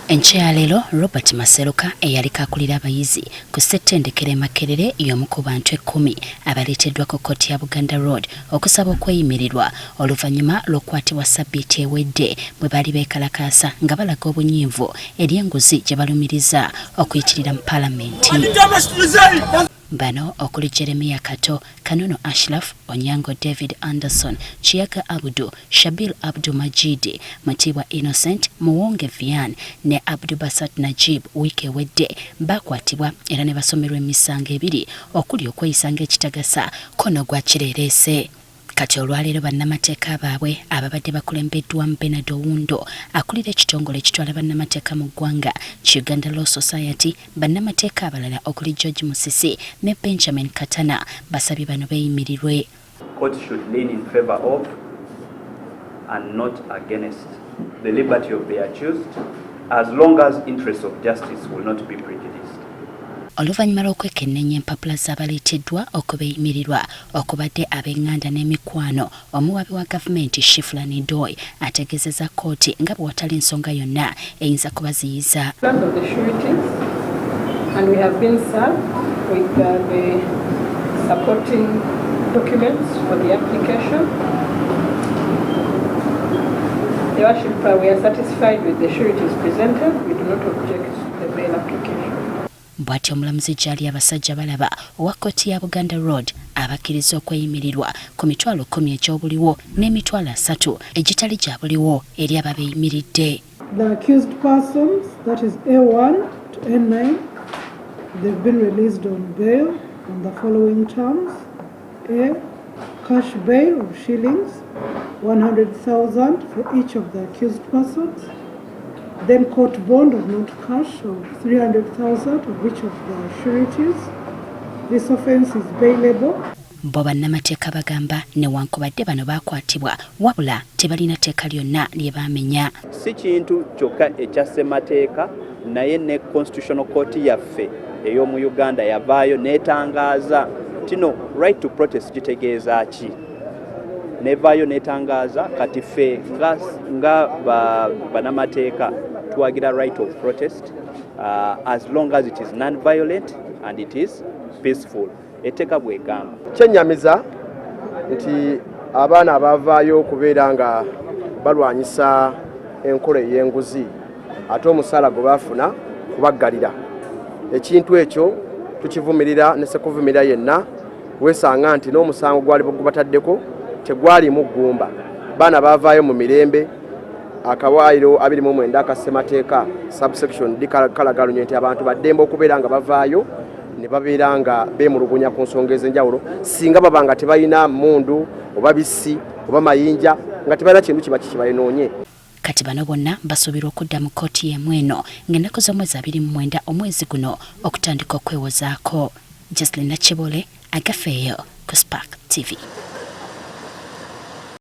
Enkyalero Robert Maseruka eyalika akulira abayizi ku ssettendekero Makerere y'omu ku bantu 10 abaleeteddwa ku kkooti ya Buganda Road okusaba okweyimirirwa oluvannyuma lw'okukwatibwa ssabbiiti ewedde bwe baali beekalakaasa nga balaga obunyiivu eri enguzi gye balumiriza okuyitirira mu Paalamenti. Bano okuli Jeremiah Kato, Kanono Ashraf, Onyango David Anderson, Chiaka Abdu, Shabil Abdu Majidi, Matibwa Innocent, Muwonge Vian ne Abdu Basat Najib wiki ewedde bakwatibwa era ne basomerwa emisango ebiri okuli okweyisanga ekitagasa kono gwa kirereese. Kati olwaleero bannamateeka baabwe ababadde bakulembeddwamu Bernard Owundo akulira ekitongole ekitwala bannamateeka mu ggwanga Uganda Law Society, bannamateeka abalala okuli George Musisi ne Benjamin Katana basabye bano beeyimirirwe. Court should lean in favor of and not against the liberty of the accused as long as interests of justice will not be prejudiced. Oluvannyuma lw'okwekennenya empapula z'abaleeteddwa okubeeyimirirwa okubadde ab'eŋŋanda n'emikwano, omuwabi wa gavumenti Shiflani Doy ategeezezza kkooti nga bwe watali nsonga yonna eyinza kubaziyiza. And we have been served with the supporting documents for the application. The Worship, we are satisfied with the sureties presented. We do not object to the bail application. Bw'atyo omulamuzi Jali Abasajja Balaba owa kkooti ya Buganda Road abakkiriza okweyimirirwa ku mitwalo 10 egy'obuliwo n'emitwalo 3 egitali gya buliwo eri ababeeyimiridde. The accused persons, that is A1 to N9, they've been released on bail on the following terms. A, cash bail of shillings 100,000 for each of the accused persons. Then court bond of not cash of 300,000 of each of the sureties. This offence is bailable. Bo bannamateeka bagamba newankubadde bano baakwatibwa wabula tebalina tteeka lyonna lye baamenya. Si kintu kyokka ekya ssemateeka naye ne Constitutional Court yaffe ey'omu Uganda yavaayo n'etangaaza tino right to protest kitegeeza ki? Nevaayo n'etangaaza kati ffe nga bannamateeka tuwagira right of protest as long as it is non-violent and it is peaceful. Etteeka bw'egamba. Kyennyamiza nti abaana abavaayo okubeera nga balwanyisa enkola ey'enguzi ate omusaala gwe baafuna kubaggalira. Ekintu ekyo tukivumirira ne sekuvumirira yenna weesanga nti n'omusango gwali gubataddeko tegwalimu ggumba. Baana bavaayo mu mirembe. Akawaayiro 29 aka ssemateeka subsection D kalagalunye nti abantu baddembe okubeera nga bavaayo ne babeera nga beemulugunya ku nsonga ez'enjawulo singa baba nga tebalina mmundu oba bissi oba mayinja nga tebalina kintu kiba kibayinoonye. Kati bano bonna basuubirwa okudda mu kkooti y'emu eno ng'ennaku z'omwezi 29 omwezi guno okutandika okwewozaako. Jocelyn Nakibole, Agafeeyo ku Spark TV.